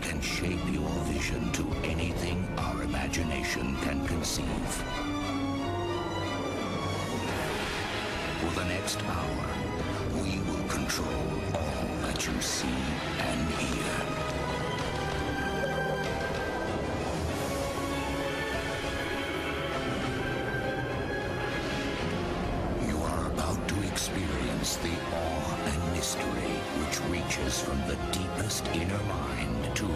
can shape your vision to anything our imagination can conceive. For the next hour, we will control all that you see and hear. You are about to experience the awe and mystery which reaches from the deepest inner mind to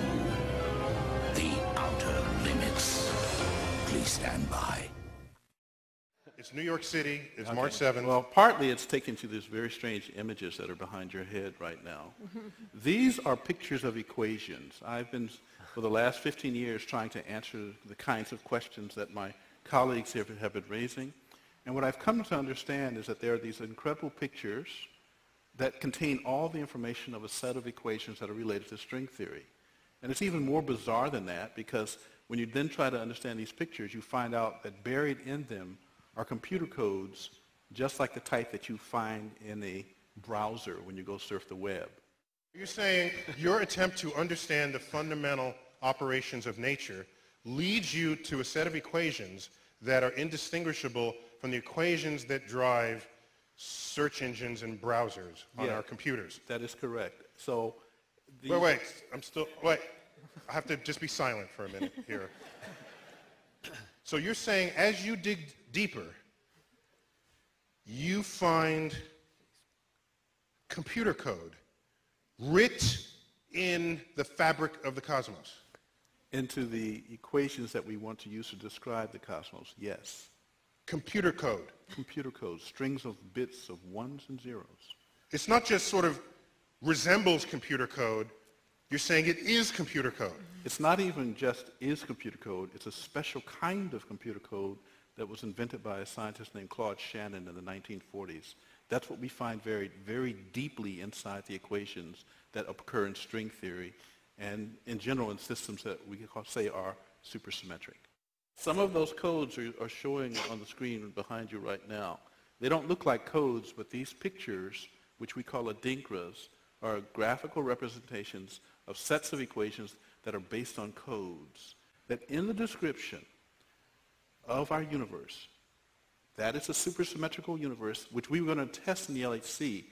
the outer limits. Please stand by. It's New York City. It's March 7th. Well, partly it's taken to these very strange images that are behind your head right now. These are pictures of equations. I've been, for the last 15 years, trying to answer the kinds of questions that my colleagues here have been raising. And what I've come to understand is that there are these incredible pictures that contain all the information of a set of equations that are related to string theory. And it's even more bizarre than that, because when you then try to understand these pictures, you find out that buried in them are computer codes just like the type that you find in a browser when you go surf the web. You're saying your attempt to understand the fundamental operations of nature leads you to a set of equations that are indistinguishable from the equations that drive search engines and browsers on our computers. That is correct. So wait, I have to just be silent for a minute here. So you're saying as you dig deeper, you find computer code writ in the fabric of the cosmos. Into the equations that we want to use to describe the cosmos, yes. Computer code. Computer code, strings of bits of ones and zeros. It's not just sort of resembles computer code. You're saying it is computer code. It's not even just is computer code. It's a special kind of computer code that was invented by a scientist named Claude Shannon in the 1940s. That's what we find very, very deeply inside the equations that occur in string theory and in general in systems that we can say are supersymmetric. Some of those codes are showing on the screen behind you right now. They don't look like codes, but these pictures, which we call adinkras, are graphical representations of sets of equations that are based on codes. That in the description of our universe, that is a supersymmetrical universe, which we were going to test in the LHC.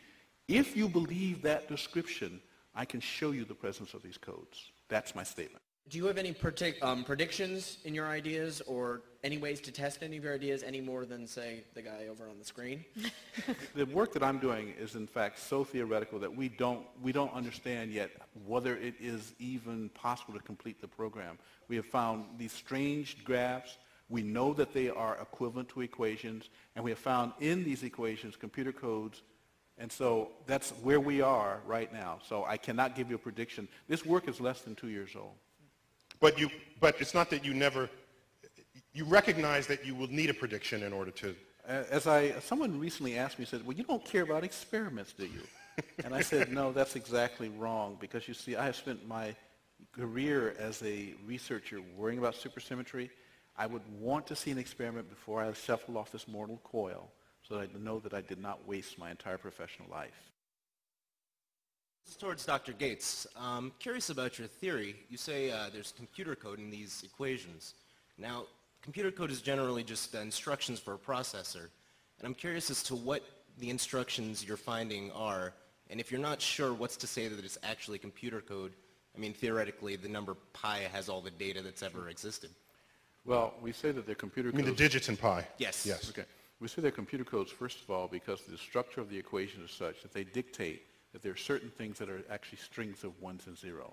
If you believe that description, I can show you the presence of these codes. That's my statement. Do you have any predictions in your ideas or any ways to test any of your ideas any more than, say, the guy over on the screen? The work that I'm doing is, in fact, so theoretical that we don't understand yet whether it is even possible to complete the program. We have found these strange graphs. We know that they are equivalent to equations, and we have found in these equations computer codes. And so that's where we are right now. So I cannot give you a prediction. This work is less than 2 years old. But it's not that you recognize that you will need a prediction in order to. Someone recently asked me, said, well, you don't care about experiments, do you? And I said, no, that's exactly wrong, because you see, I have spent my career as a researcher worrying about supersymmetry. I would want to see an experiment before I shuffle off this mortal coil so that I know that I did not waste my entire professional life. This is towards Dr. Gates. I'm curious about your theory. You say there's computer code in these equations. Now, computer code is generally just instructions for a processor. And I'm curious as to what the instructions you're finding are. And if you're not sure what's to say that it's actually computer code, I mean, theoretically, the number pi has all the data that's ever existed. Well, we say that they're computer codes. You mean the digits in pi? Yes. Yes. Okay. We say they're computer codes, first of all, because the structure of the equation is such that they dictate that there are certain things that are actually strings of ones and zeros.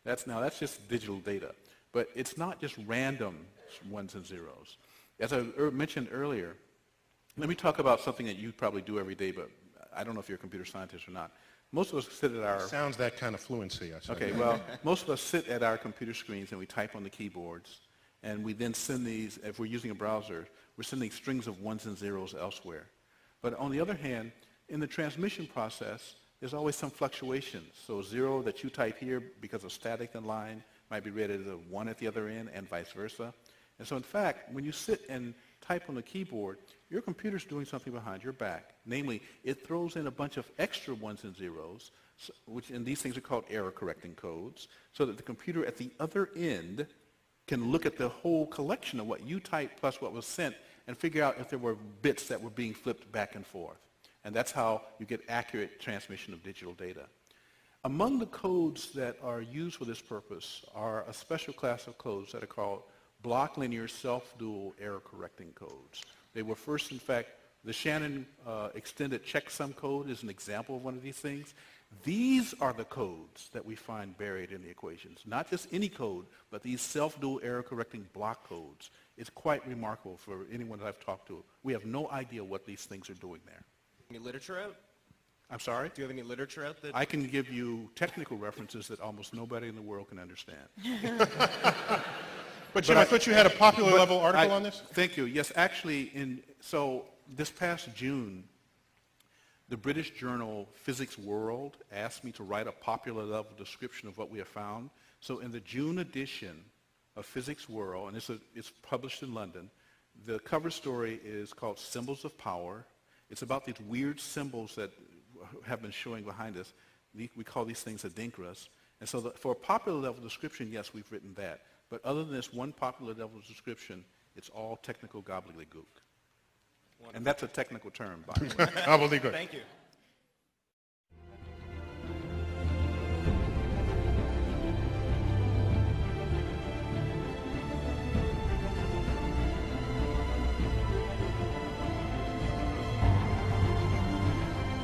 That's just digital data. But it's not just random ones and zeros. As I mentioned earlier, let me talk about something that you probably do every day, but I don't know if you're a computer scientist or not. Most of us sit at our... Sounds that kind of fluency, I said. Okay, well, most of us sit at our computer screens and we type on the keyboards, and we then send these, if we're using a browser, we're sending strings of ones and zeros elsewhere. But on the other hand, in the transmission process, there's always some fluctuations. So 0 that you type here because of static in line might be read as a 1 at the other end and vice versa. And so in fact, when you sit and type on the keyboard, your computer's doing something behind your back. Namely, it throws in a bunch of extra ones and zeros and these things are called error-correcting codes, so that the computer at the other end can look at the whole collection of what you typed plus what was sent and figure out if there were bits that were being flipped back and forth. And that's how you get accurate transmission of digital data. Among the codes that are used for this purpose are a special class of codes that are called block linear self-dual error-correcting codes. They were first, in fact, the Shannon extended checksum code is an example of one of these things. These are the codes that we find buried in the equations. Not just any code, but these self-dual error-correcting block codes. It's quite remarkable for anyone that I've talked to. We have no idea what these things are doing there. Any literature out? I'm sorry? Do you have any literature out that... I can give you technical references that almost nobody in the world can understand. But Jim, I thought you had a popular level article on this? Thank you. Yes, actually, so this past June, the British journal Physics World asked me to write a popular level description of what we have found. So in the June edition of Physics World, and it's published in London, the cover story is called Symbols of Power. It's about these weird symbols that have been showing behind us. We call these things adinkras. And so for a popular level description, yes, we've written that. But other than this one popular level description, it's all technical gobbledygook. Wonderful. And that's a technical term, by the way. Gobbledygook. Thank you.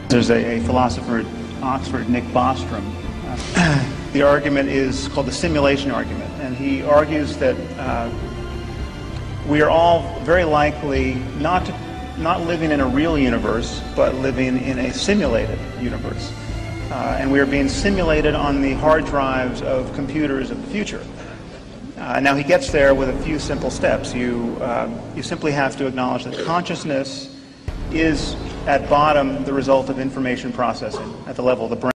There's a philosopher at Oxford, Nick Bostrom. The argument is called the simulation argument, and he argues that we are all very likely not living in a real universe, but living in a simulated universe. And we are being simulated on the hard drives of computers of the future. Now he gets there with a few simple steps. You simply have to acknowledge that consciousness is, at bottom, the result of information processing at the level of the brain.